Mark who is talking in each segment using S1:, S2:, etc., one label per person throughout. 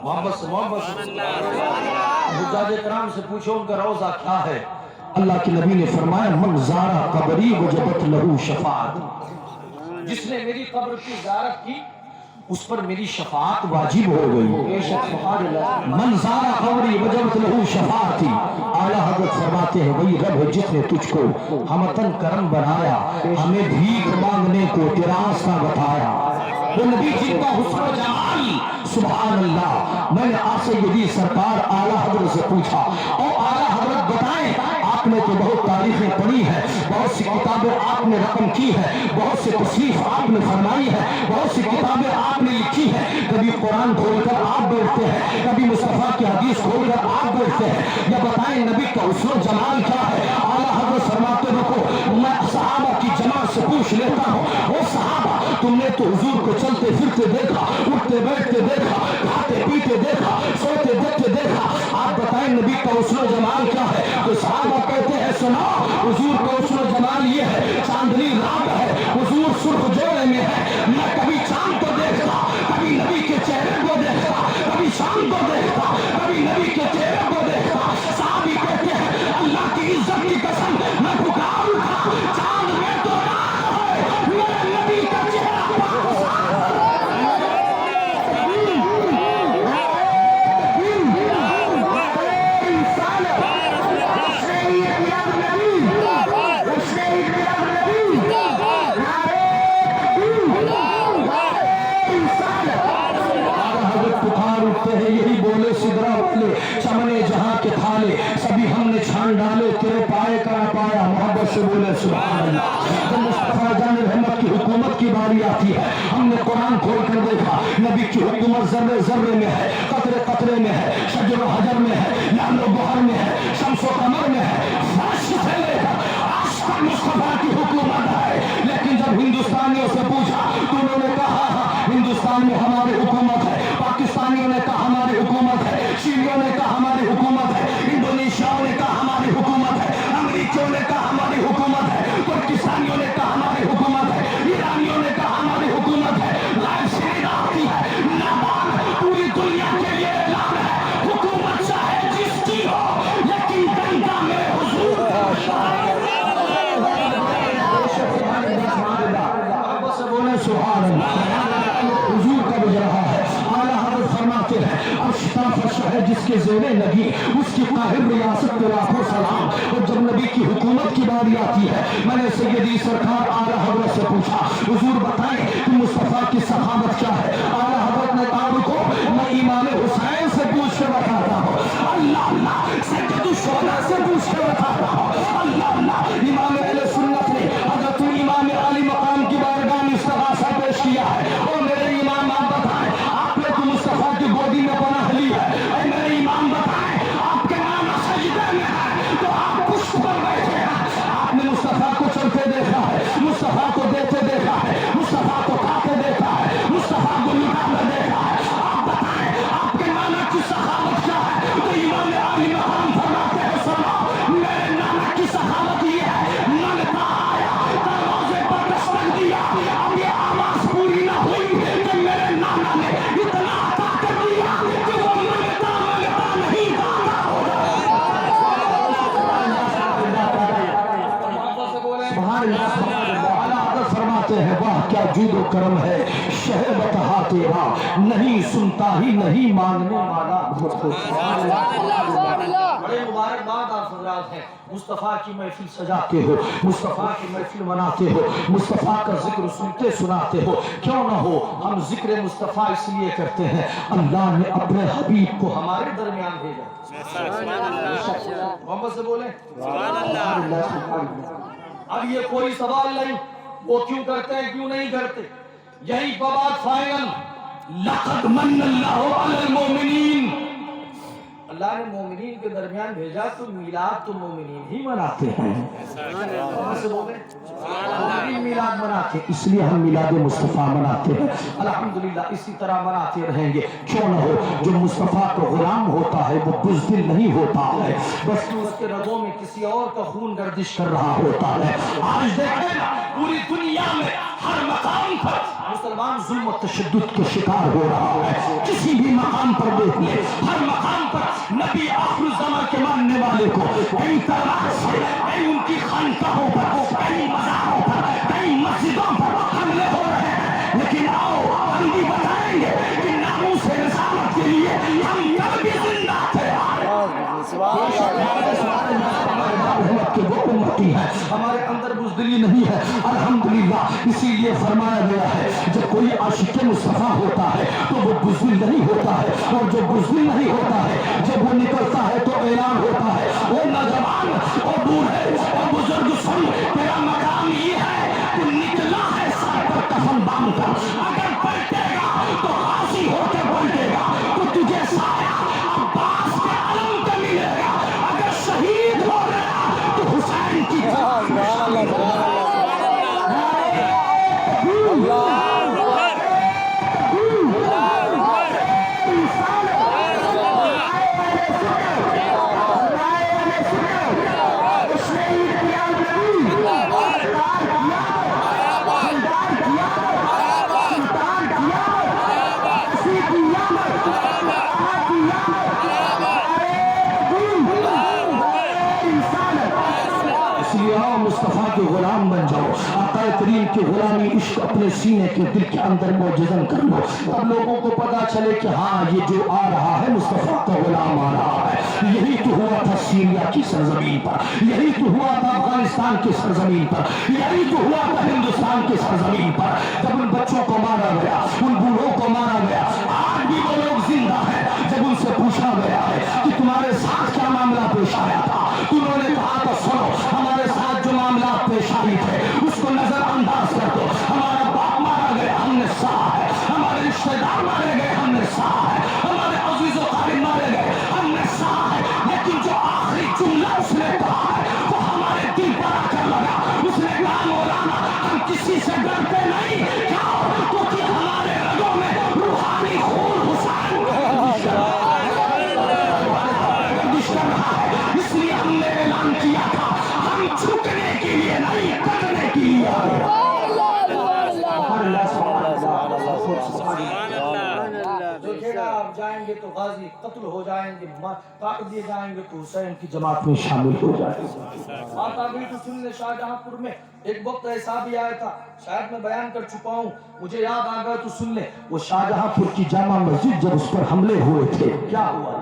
S1: محمد حجاج کرام سے پوچھو ان کا روضہ کیا ہے؟ اللہ کے نبی نے فرمایا من زارا قبری وجبت لہو شفاعت، جس نے میری قبر کی زیارت کی اس پر میری شفاعت واجب ہو گئی۔ من زارا قبری وجبت لہو شفاعتی، اعلیٰ حضرت فرماتے ہیں وہی رب ہے جس نے تجھ کو ہمتن کرم بنایا، ہمیں بھیک مانگنے کو تیرا راستہ بتایا۔ وہ نبی جن کا حسن و جمال، سبحان اللہ۔ میں نے آپ سے یہ سرکار اعلیٰ حضرت سے پوچھا اور اعلیٰ حضرت بتائیں آپ نے تو بہت تاریخیں پڑھی ہیں، بہت سی کتابیں آپ نے رقم کی ہے، بہت سے تصنیف آپ نے فرمائی ہے، بہت سی کتابیں آپ نے لکھی ہے، کبھی قرآن کھول کر آپ بیٹھتے ہیں، کبھی مصطفیٰ کی حدیث کھول کر آپ بیٹھتے ہیں، یا بتائیں نبی کا حسن و جمال کیا ہے؟ اعلیٰ حضرت فرماتے رکھو میں صحابہ کی جماعت سے پوچھ لیتا ہوں، وہ صحابہ تم نے تو حضور کو چلتے پھرتے دیکھا، اٹھتے بیٹھتے دیکھا، کھاتے پیتے دیکھا، سوتے دیکھتے دیکھا، آپ بتائیں نبی کا حسن و جمال کیا ہے؟ تو صحابہ کہتے ہیں سنا حضور کا حسن و جمال یہ ہے چاندنی رات ہے، حضور سرخ جوڑے میں ہے، میں کبھی چاند کو دیکھتا، کبھی نبی کے چہرے کو دیکھتا، کبھی شام کو دیکھتا، کبھی نبی کے چہرے کو دیکھتا۔ صحابی کہتے ہیں اللہ کی عزت کی قسم میں پکار اٹھا چاند میں تو راہ ہے میرے نبی کا چہرہ یہی بولے سدرا والے چمنے جہاں کے تھالے سبھی ہم نے چھان ڈالے تیرے پائے کا نہ پایا، محبت سے بولے سبحان اللہ۔ جب مصطفیٰ جان رحمت کی حکومت کی باری آتی ہے ہم نے قرآن کھول کر دیکھا نبی کی حکومت ذرے ذرے میں ہے، قطرے قطرے میں ہے، شجر و حجر میں ہے، لعل و بحر میں ہے، شمس و قمر میں ہے، فرش سے لے کر عرش تک مصطفیٰ کی حکومت ہے۔ لیکن جب ہندوستانیوں سے پوچھا تو انہوں نے کہا ہندوستان میں ہماری حکومت ہے، پاکستانیوں نے کہا ہماری حکومت ہے، چینیوں نے کہا ہماری حکومت ہے، انڈونیشیاؤں نے کہا ہماری حکومت ہے، امریکیوں نے کہا ہماری حکومت ہے، ترکستانیوں نے کہا ہماری حکومت ہے، ایرانیوں نے کہا ہماری حکومت ہے۔ لائف سیریز آتی ہے نابان پوری دنیا کے لیے اعلان ہے حکومت چاہے جس کی ہو لیکن گنگا میں حضور سبحان اللہ حضور کا بج رہا ہے۔ اعلیٰ حضرت فرماتے ہیں اشتا فرش ہے جس کے زیرے لگی اس کی قاہر ریاست کو لاکھوں سلام۔ اور جب نبی کی حکومت کی باری آتی ہے میں نے سیدی سرکار اعلیٰ حضرت سے پوچھا حضور بتائیں کہ مصطفیٰ کی سخاوت کیا ہے؟ اعلیٰ حضرت نے کہا رکو میں امام حسین سے پوچھ کے بتاتا ہوں، اللہ اللہ سید الشہداء سے پوچھ کے بتاتا ہوں، اللہ اللہ امام اہل سنت نے حضرت امام علی مقام کی بارگاہ میں استغاثہ پیش کیا ہے۔ اور میرے امام آپ بتائیں آپ نے تو مصطفیٰ کی گودی میں پناہ لی ہے، اے میرے امام بتائیں آپ کے نانا سجدے میں ہے تو آپ پشت پر بیٹھے ہیں، آپ نے مصطفیٰ کو چلتے دیکھا ہے، مصطفیٰ کو دیتے دیکھا ہے، مصطفیٰ کو کھاتے دیکھا ہے، مصطفیٰ کو لٹاتے دیکھا ہے، آپ بتائیں آپ کے نانا کی سخاوت کیا ہے؟ تو امام علی مقام فرماتے ہیں سنا میرے نانا کی سخاوت یہ ہے منگتا آیا دروازے پر دستک دیا، اب یہ آواز پوری نہ ہوئی کہ میرے نانا نے اتنا عطا کر دیا کہ وہ منگتا منگتا نہیں داتا ہو فرماتے ہیں واہ کیا جود و کرم ہے شہر بتہا تیرا، نہیں سنتا ہی نہیں مانگنے والا۔ بڑے مبارکباد آپ حضرات ہیں، مصطفیٰ کی محفل سجاتے ہو، مصطفیٰ کی محفل مناتے ہو، مصطفیٰ کا ذکر سنتے سناتے ہو، کیوں نہ ہو ہم ذکر مصطفیٰ اس لیے کرتے ہیں اللہ نے اپنے حبیب کو ہمارے درمیان بھیجا۔ محمد سے بولیں اب یہ کوئی سوال نہیں وہ کیوں کرتے ہیں کیوں نہیں کرتے، یہی بات فائنل لقد من اللہ علی المومنین، اللہ نے مومنین کے درمیان بھیجا تو میلاد تو مومنین ہی مناتے ہیں۔ مومنین میلاد مناتے ہیں اس لیے ہم میلاد مصطفیٰ مناتے ہیں، الحمدللہ اسی طرح مناتے رہیں گے۔ کیوں نہ ہو جو مصطفیٰ کا غلام ہوتا ہے وہ بزدل نہیں ہوتا ہے، بس اس کے رگوں میں کسی اور کا خون گردش کر رہا ہوتا ہے۔ آج دیکھیں پوری دنیا میں ہر مقام پر مسلمان ظلم و تشدد کے شکار ہو رہا ہے، کسی بھی مقام मकाम पर देख ले, हर मकाम पर नबी आखिर ज़मां के मानने वाले को कई तरह से, कई उनकी खानकाहों पर, कई मज़ारों पर, कई मस्जिदों पर हमले हो रहे हैं, लेकिन आओ हम भी बताएंगे कि नामूस रिसालत के लिए हम तब भी जिंदा थे। कि वो उम्मती है, हमारे अंदर बुज़दिली नहीं है, अल्हम्दुलिल्लाह। इसीलिए फरमाया गया है जब कोई आशिक़ मुस्तफ़ा होता है तो वो बुज़दिल नहीं होता है, और जो बुज़दिल नहीं होता है जब वो निकलता है तो ऐलान होता है, ओ नौजवान, ओ बूढ़े, ओ बुजुर्ग, सुन, तेरा मकाम ये है, तू निकला है सर पर कफन बांध कर, अगर पलटेगा तो हासी होकर पलटेगा, तो तुझे साया अब्बास के अलम पे मिलेगा, अगर शहीद हो गया तो हुसैन की मुस्तफ़ा के गुलाम बन जाओ, आका करीम की गुलामी इश्क अपने सीने के दिल के अंदर मौजूदन कर लो, तब लोगों को पता चले कि हाँ ये जो आ रहा है मुस्तफ़ा का गुलाम आ रहा है। यही तो हुआ था सीरिया की सरजमीन पर, यही तो हुआ था अफगानिस्तान की सरजमीन पर, यही तो हुआ था हिंदुस्तान की सरजमीन पर, जब उन बच्चों को मारा गया, उन बूढ़ों को मारा गया। आज भी वो लोग जिंदा है, जब उनसे पूछा गया है कि तुम्हारे साथ क्या मामला पेश आया था, उन्होंने कहा तो सुनो, हमारे साथ जो मामला पेश आई थे उसको नजरअंदाज कर दो, हमारा बाप मारा गया हमने सहा है, हमारे रिश्तेदार मारे गए हमने सहा है, हमारे अजीज़ व क़रीब मारे गए हमने सहा है, लेकिन जो आखिरी जुमला उसने कहा है वो हमारे दिल पर आकर लगा। उसने कहा मौलाना हम किसी से डरते नहीं, क्यों? क्योंकि हमारे रगों में रूहानी खून हुसैन इसलिए हमने ऐलान किया था हम झुकने के लिए नहीं, कटने के लिए। आप जाएंगे तो गाजी कत्ल हो जाएंगे, काट दिए जाएंगे तो हुसैन की जमात में शामिल हो जाएंगे। बात आ गई तो सुन ले, शाहजहांपुर में एक वक्त ऐसा भी आया था, शायद मैं बयान कर चुका हूँ, मुझे याद आ गया तो सुन ले। वो शाहजहांपुर की जामा मस्जिद जब उस पर हमले हुए थे, क्या हुआ?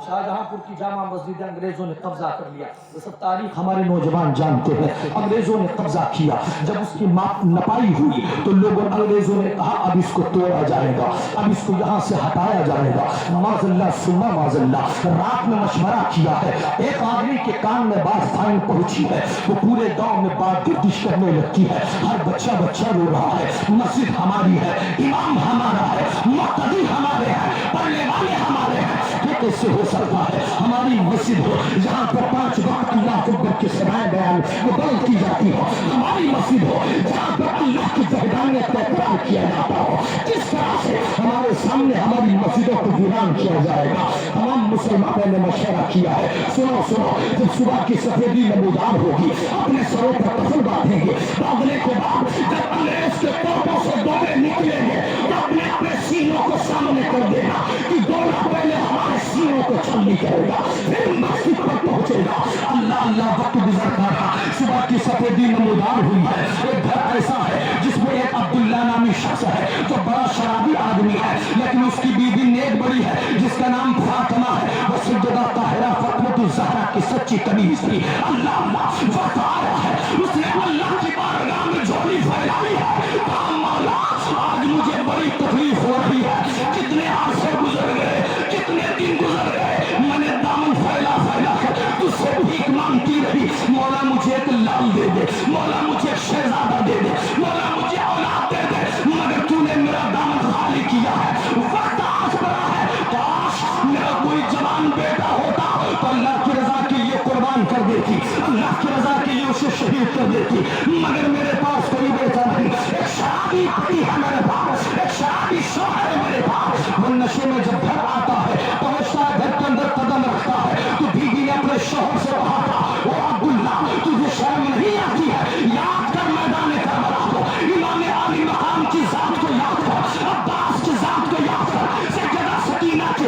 S1: शाहजहांपुर की जामा मस्जिद अंग्रेजों ने कब्जा कर लिया। ये सब तारीख हमारे नौजवान जानते हैं। अंग्रेजों ने कब्जा किया, जब उसकी माप नपाई हुई तो लोगों अंग्रेजों ने कहा अब इसको तोड़ा जाएगा, अब इसको यहाँ से हटाया जाएगा। माज़ल्लाह सुन्ना माज़ल्लाह, रात में मशवरा किया है, एक आदमी के कान में बात फाइन पहुंची है, वो पूरे गांव में बात गर्दिश करने लगती है, हर बच्चा बच्चा रो रहा है, मस्जिद हमारी है, इमाम हमारा है, मुक़्तदी हमारे हैं, पढ़ने वाले हमारे हैं। कैसे हो सकता है हमारी मस्जिद हो जहाँ पर 5 वक्त अल्लाह अकबर के सराय बयान बंद की जाती हो, हमारी मस्जिद हो जहाँ पर अल्लाह की वहदानियत का इकरार किया जाता हो, किस तरह से हमारे सामने हमारी मस्जिदों को वीरान किया जाएगा? तमाम मुसलमानों ने मशवरा किया है, सुनो सुनो, जब सुबह की सफेदी नमूदार होगी, अपने सरों पर कफन बांधेंगे, बांधने के बाद जब अंग्रेज के तोपों से गोले निकलेंगे तो अपने अपने सीनों को सामने कर देना कि गोला पहले हमारे सीनों को छलनी करेगा, फिर मस्जिद पर पहुंचेगा। अल्लाह अल्लाह वक्त गुजरता था, सुबह की सफेदी नमूदार हुई है। एक घर ऐसा है जिसमें एक अब्दुल्ला नामी शख्स है जो बड़ा शराबी आदमी है, लेकिन उसकी बीवी नेक बड़ी है जिसका नाम फातिमा है। वो सैयदा ताहिरा फातिमा ज़हरा की सच्ची कनीज थी। अल्लाह अल्लाह वक्त आया है, उसने अल्लाह की बारगाह में झोली फैलाई है, कहा मौला आज मुझे बड़ी तकलीफ हो रही है, कितने अरसे गुजर गए, कितने दिन गुजर गए, मैंने दामन फैला फैला कर तुझसे भीख मांगती रही, मौला मुझे एक लाल दे दे, मौला मुझे एक शहजादा दे दे, मौला मुझे औलाद दे दे, मगर तूने मेरा दामन खाली किया है। वक्त आज पड़ा है, काश मेरा कोई जवान बेटा होता तो अल्लाह की रजा के लिए कुर्बान कर देती, अल्लाह की रजा के लिए उसे शहीद कर देती, मगर मेरे पास कोई बेटा नहीं। एक शराबी पति है मेरे पास, एक शराबी शौहर है मेरे पास। वो नशे में जब घर आता है, पहुंचता है, घर के अंदर कदम रखता है तो बीवी ने अपने शौहर से कहा था, ओ अब्दुल्ला तुझे शर्म नहीं आती है? याद कर मैदान करबला को, इमाम आली मकाम की जात को याद कर, अब्बास की जात को याद कर, सैयदा सकीना के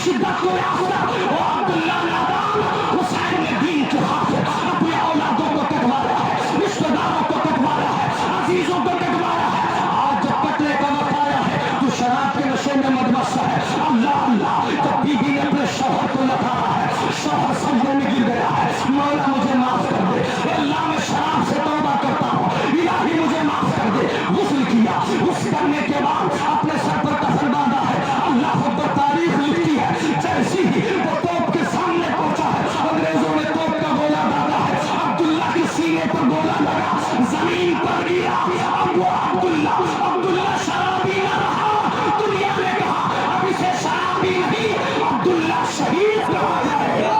S1: शिद्दत को याफ्ता वो अब्दुल्ला नादान हुसैन ने दीन के खातिर अपने औलादों को कटवाया है, रिश्तेदारों को कटवाया है, अजीजों को कटवाया है। आज जब कटने का वक्त आया है तो शराब के नशे में मदमस्त है। अल्लाह अल्लाह जब बीबी ने अपने शौहर को लताड़ा है, शौहर सजदे में गिर गया है, मौला मुझे माफ कर दे, अल्लाह मैं शराब से तौबा करता हूँ, इलाही मुझे माफ कर दे। गुस्ल किया, गुस्ल करने के बाद अपने सर पर कफन बांधा है। अल्लाह अकबर तारीख लिखती है, जैसी ही वो तोप के सामने पहुंचा है, अंग्रेजों ने तोप का गोला डाला है, अब्दुल्ला के सीने पर गोला लगा, जमीन पर गिरा। अब वो अब्दुल्ला शराबी न रहा, दुनिया ने कहा अब इसे शराबी नहीं, अब्दुल्ला शहीद कहा जाएगा।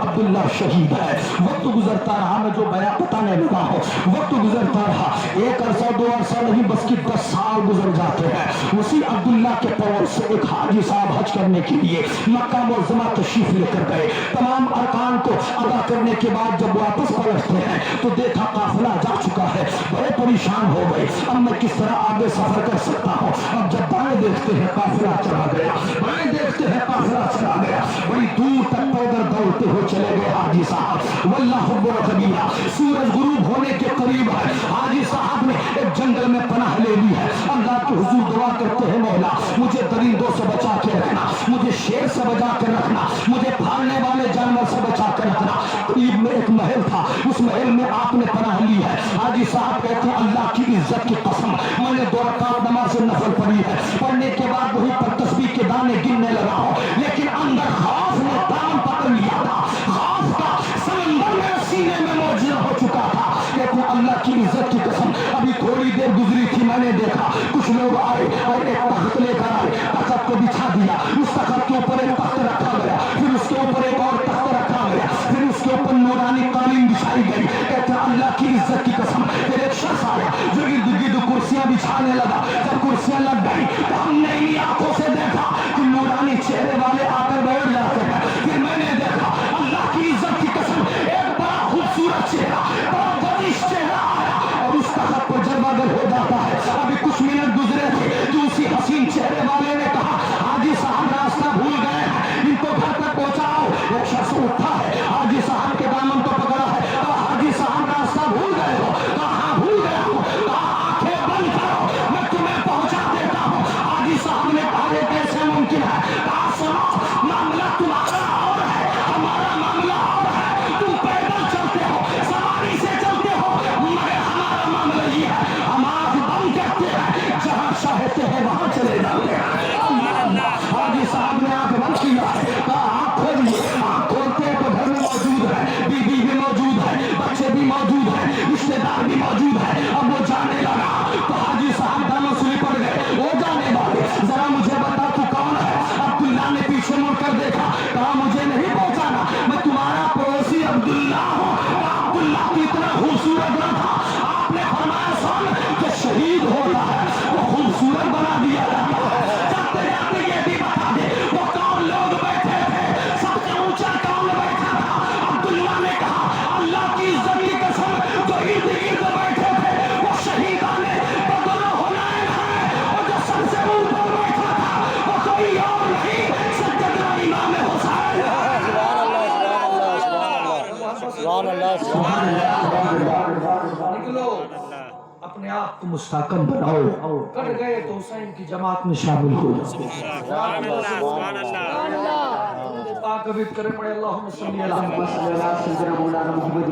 S1: अब्दुल्ला शहीद है। वक्त गुजरता रहा, मैं जो बयां बताने लगा हूँ, वक्त गुजरता रहा, एक अरसा दो अरसा नहीं बस कि 10 साल गुजर जाते हैं। उसी अब्दुल्ला के पवन से एक हाजी साहब हज करने के लिए मक्का मुअज़्ज़मा तशरीफ लेकर गए। तमाम अरकान को अदा करने के बाद जब वापस पलटते हैं तो देखा काफिला जा चुका है, बड़े परेशान हो गए, अब मैं किस तरह आगे सफर कर सकता हूँ। अब जब बाएं देखते हैं काफिला चला गया, बाएं देखते हैं काफिला चला गया, बड़ी दूर तक पैदल दौड़ते हुए चले गए हाजी साहब। वल्लाहु कबीरा, सूरज गुरूब होने के करीब है, हाजी साहब ने एक जंगल में पनाह ले ली है। अल्लाह के हुजूर दुआ करते हैं, मौला मुझे दरिंदों से बचा के रखना, मुझे शेर से बचा के रखना, मुझे फाड़ने वाले जानवर से बचा के रखना। करीब में एक महल था, उस महल में आपने पनाह ली है। हाजी साहब कहते हैं अल्लाह की इज्जत की कसम, मैंने 2 रकात नमाज नफल पढ़ी है, पढ़ने के बाद वही पर तस्बीह के दाने गिनने लगा हूं, लेकिन अंदर खौफ ने दाम पकड़ लिया था, खौफ का समंदर मेरे सीने में मौजूद हो चुका था। कहते अल्लाह की इज्जत की कसम, अभी थोड़ी देर गुजरी थी, मैंने देखा कुछ लोग आए और एक तख्त लेकर आए, तख्त को बिछा दिया, उस तख्त के ऊपर एक तख्त रखा गया, फिर उसके ऊपर एक और तख्त रखा गया, फिर उसके ऊपर नूरानी कालीन बिछाई गई। कहते अल्लाह की इज्जत की कसम, फिर एक शख्स आया जो इर्द गिर्द कुर्सियां बिछाने लगा। जब कुर्सियां लग गई तो हमने इन्हीं आंखों से देखा कि नूरानी चेहरे वाले आकर बैठ जाते हैं। फिर मैंने देखा अल्लाह की इज्जत की कसम, एक बड़ा खूबसूरत चेहरा, बड़ा बलिष्ठ चेहरा आया और उस तख्त पर जब अगर हो जाता है। अभी कुछ मिनट गुजरे थे तो उसी हसीन चेहरे वाले ने कहा हाजी साहब रास्ता भूल गए हैं, इनको घर तक पहुंचाओ। एक शख्स उठा है, हाजी साहब के दामन को पकड़ा है, तो हाजी साहब रास्ता भूल गए हो? कहाँ भूल गया हो? आंखें बंद करो, मैं तुम्हें पहुंचा देता हूँ। हाजी साहब ने कहा ये कैसे मुमकिन है? कहा सुनो, मामला तुम्हारा और है, हमारा मामला और है। तुम पैदल चलते हो, सवारी से चलते हो, मगर हमारा मामला ये है, हम आंख बंद करते हैं, जहाँ चाहते हैं वहां चले जाते हैं। हाजी साहब ने आंख बंद किया है, कहा आंख खोलिए। आंख खोलते हैं तो घर में मौजूद है, बीबी भी मौजूद है, बच्चे भी मौजूद है, रिश्तेदार भी मौजूद है। अब वो जाने लगा तो हाजी साहब दामन सुनी पड़ गए, वो जाने वाले जरा मुझे बता तू कौन है? अब्दुल्ला ने पीछे मुड़कर देखा, कहा मुझे नहीं पहचाना, मैं तुम्हारा पड़ोसी अब्दुल्ला हूँ। अब्दुल्ला कितना खूबसूरत न था, आपने फरमाया सुन कि शहीद होता है वो खूबसूरत बना दिया जाता है। जाते जाते ये भी बता दे वो कौन लोग बैठे थे, सबसे ऊंचा कौन बैठा था? अब्दुल्ला ने कहा अल्लाह की इज्जत की कसम, जो इर्द गिर्द बैठे थे वो शहीदाने बदर हुनैन है, और जो सबसे ऊपर बैठा था वो कोई और नहीं, सज्जदना इमाम हुसैन है। निकलो अपने आप को मुस्तहकम बनाओ, कट गए तो हुसैन की जमात में शामिल हो जाओ। कभी करे पड़े अल्लाहुम्मा सल्ली अला मौलाना मुहम्मद